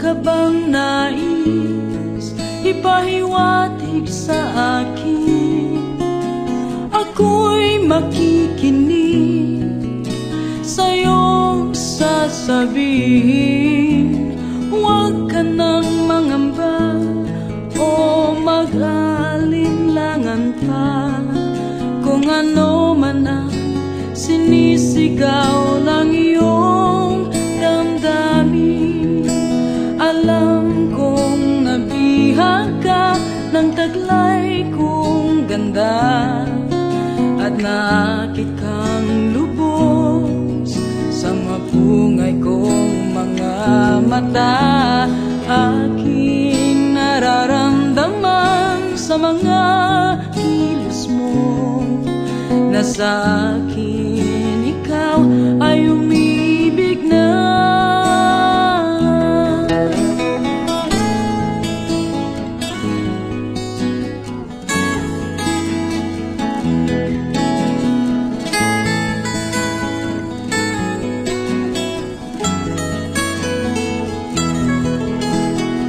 ka bang nais ipahiwatig sa akin? Ako'y makikinig sa iyong sasabihin. Huwag ka nang mangamba o mag-alinlangan pa, kung ano man ang sinisigaw ng iyong damdamin. Alam kong nabihag ka ng taglay kong ganda, at naakit kang lubos sa mapungay kong mga mata. Aking nararamdaman sa mga kilos mo, na sa akin ikaw ay umibig na.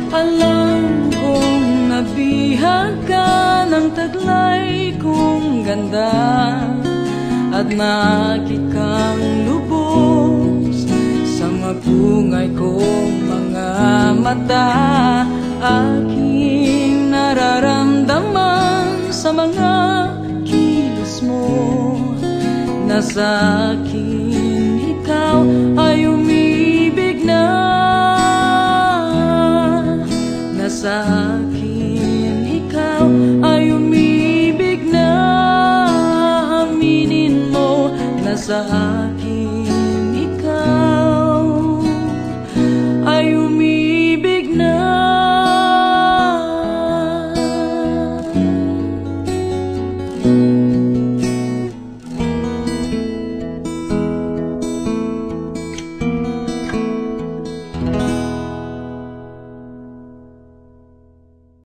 Alam kong nabihag ka ng taglay kong ganda, at naakit kang lubos sa mapungay kong mga mata. Aking nararamdaman sa mga kilos mo, na sa akin ikaw ay